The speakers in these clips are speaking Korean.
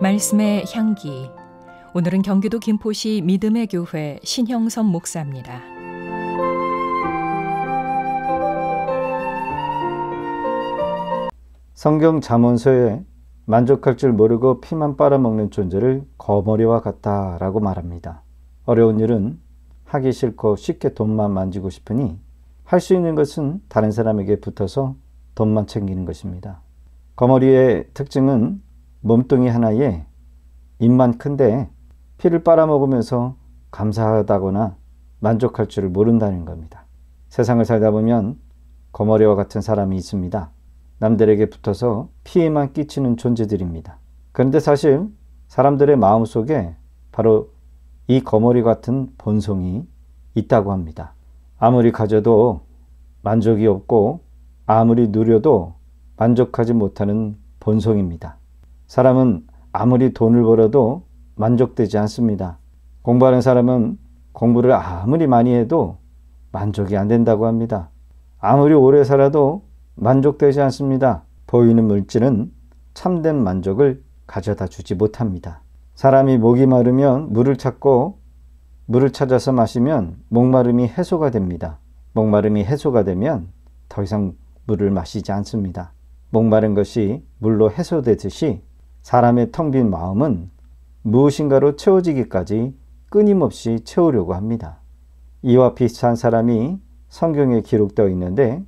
말씀의 향기. 오늘은 경기도 김포시 믿음의 교회 신형섭 목사입니다. 성경 잠언서에 만족할 줄 모르고 피만 빨아먹는 존재를 거머리와 같다라고 말합니다. 어려운 일은 하기 싫고 쉽게 돈만 만지고 싶으니 할 수 있는 것은 다른 사람에게 붙어서 돈만 챙기는 것입니다. 거머리의 특징은 몸뚱이 하나에 입만 큰데 피를 빨아먹으면서 감사하다거나 만족할 줄을 모른다는 겁니다. 세상을 살다 보면 거머리와 같은 사람이 있습니다. 남들에게 붙어서 피해만 끼치는 존재들입니다. 그런데 사실 사람들의 마음속에 바로 이 거머리 같은 본성이 있다고 합니다. 아무리 가져도 만족이 없고 아무리 누려도 만족하지 못하는 본성입니다. 사람은 아무리 돈을 벌어도 만족되지 않습니다. 공부하는 사람은 공부를 아무리 많이 해도 만족이 안 된다고 합니다. 아무리 오래 살아도 만족되지 않습니다. 보이는 물질은 참된 만족을 가져다 주지 못합니다. 사람이 목이 마르면 물을 찾고 물을 찾아서 마시면 목마름이 해소가 됩니다. 목마름이 해소가 되면 더 이상 물을 마시지 않습니다. 목마른 것이 물로 해소되듯이 사람의 텅 빈 마음은 무엇인가로 채워지기까지 끊임없이 채우려고 합니다. 이와 비슷한 사람이 성경에 기록되어 있는데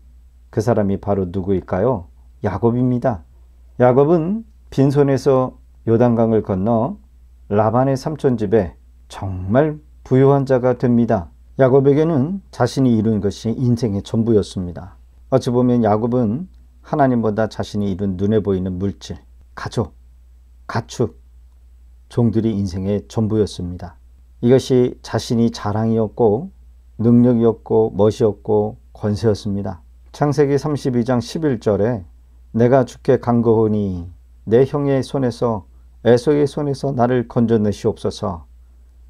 그 사람이 바로 누구일까요? 야곱입니다. 야곱은 빈손에서 요단강을 건너 라반의 삼촌 집에 정말 부유한 자가 됩니다. 야곱에게는 자신이 이룬 것이 인생의 전부였습니다. 어찌 보면 야곱은 하나님보다 자신이 이룬 눈에 보이는 물질, 가족, 가축, 종들이 인생의 전부였습니다. 이것이 자신이 자랑이었고 능력이었고 멋이었고 권세였습니다. 창세기 32장 11절에 내가 주께 간구하니 내 형의 손에서 에서의 손에서 나를 건져내시옵소서.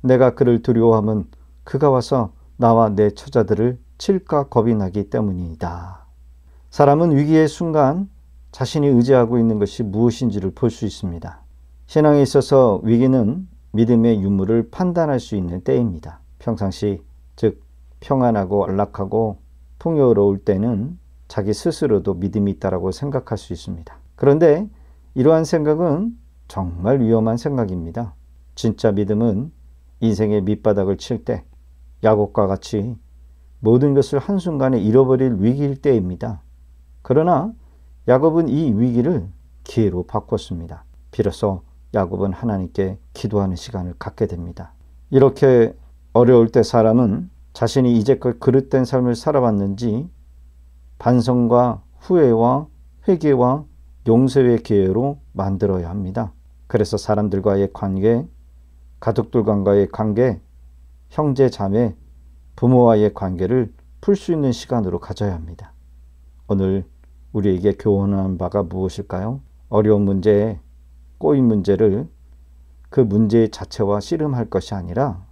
내가 그를 두려워하면 그가 와서 나와 내 처자들을 칠까 겁이 나기 때문이다. 사람은 위기의 순간 자신이 의지하고 있는 것이 무엇인지를 볼 수 있습니다. 신앙에 있어서 위기는 믿음의 유무를 판단할 수 있는 때입니다. 평상시, 즉 평안하고 안락하고 풍요로울 때는 자기 스스로도 믿음이 있다고 생각할 수 있습니다. 그런데 이러한 생각은 정말 위험한 생각입니다. 진짜 믿음은 인생의 밑바닥을 칠 때 야곱과 같이 모든 것을 한순간에 잃어버릴 위기일 때입니다. 그러나 야곱은 이 위기를 기회로 바꿨습니다. 비로소 야곱은 하나님께 기도하는 시간을 갖게 됩니다. 이렇게 어려울 때 사람은 자신이 이제껏 그릇된 삶을 살아왔는지 반성과 후회와 회개와 용서의 기회로 만들어야 합니다. 그래서 사람들과의 관계, 가족들과의 관계, 형제, 자매, 부모와의 관계를 풀 수 있는 시간으로 가져야 합니다. 오늘 우리에게 교훈하는 바가 무엇일까요? 어려운 문제, 꼬인 문제를 그 문제 자체와 씨름할 것이 아니라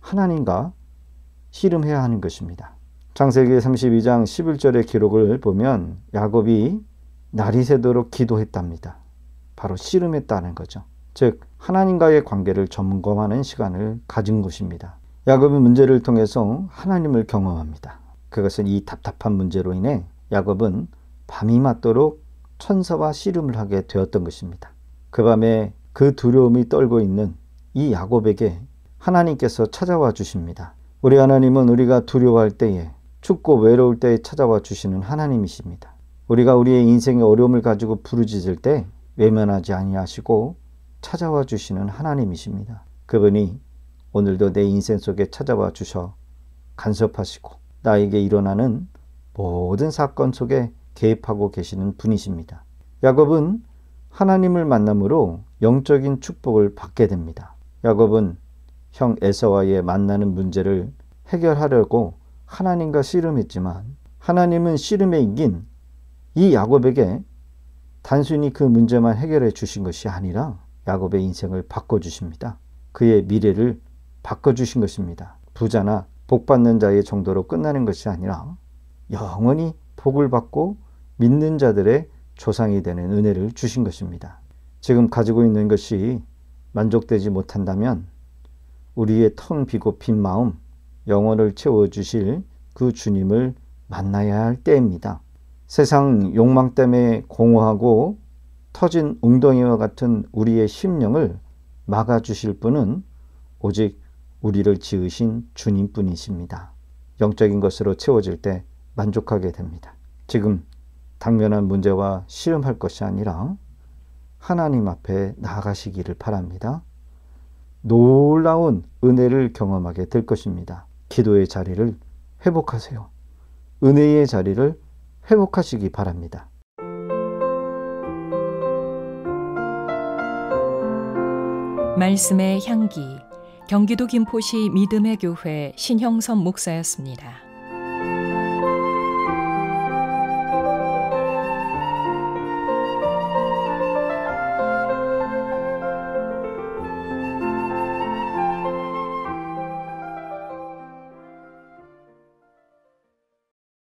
하나님과 씨름해야 하는 것입니다. 창세기 32장 11절의 기록을 보면 야곱이 날이 새도록 기도했답니다. 바로 씨름했다는 거죠. 즉 하나님과의 관계를 점검하는 시간을 가진 것입니다. 야곱은 문제를 통해서 하나님을 경험합니다. 그것은 이 답답한 문제로 인해 야곱은 밤이 맞도록 천사와 씨름을 하게 되었던 것입니다. 그 밤에 그 두려움이 떨고 있는 이 야곱에게 하나님께서 찾아와 주십니다. 우리 하나님은 우리가 두려워할 때에, 춥고 외로울 때에 찾아와 주시는 하나님이십니다. 우리가 우리의 인생의 어려움을 가지고 부르짖을 때 외면하지 아니하시고 찾아와 주시는 하나님이십니다. 그분이 오늘도 내 인생 속에 찾아와 주셔 간섭하시고 나에게 일어나는 모든 사건 속에 개입하고 계시는 분이십니다. 야곱은 하나님을 만남으로 영적인 축복을 받게 됩니다. 야곱은 형 에서와의 만나는 문제를 해결하려고 하나님과 씨름했지만 하나님은 씨름에 이긴 이 야곱에게 단순히 그 문제만 해결해 주신 것이 아니라 야곱의 인생을 바꿔주십니다. 그의 미래를 바꿔주신 것입니다. 부자나 복받는 자의 정도로 끝나는 것이 아니라 영원히 복을 받고 믿는 자들의 조상이 되는 은혜를 주신 것입니다. 지금 가지고 있는 것이 만족되지 못한다면 우리의 텅 비고 빈 마음, 영혼을 채워주실 그 주님을 만나야 할 때입니다. 세상 욕망 때문에 공허하고 터진 웅덩이와 같은 우리의 심령을 막아주실 분은 오직 우리를 지으신 주님뿐이십니다. 영적인 것으로 채워질 때 만족하게 됩니다. 지금 당면한 문제와 씨름할 것이 아니라 하나님 앞에 나아가시기를 바랍니다. 놀라운 은혜를 경험하게 될 것입니다. 기도의 자리를 회복하세요. 은혜의 자리를 회복하시기 바랍니다. 말씀의 향기, 경기도 김포시 믿음의 교회 신형섭 목사였습니다.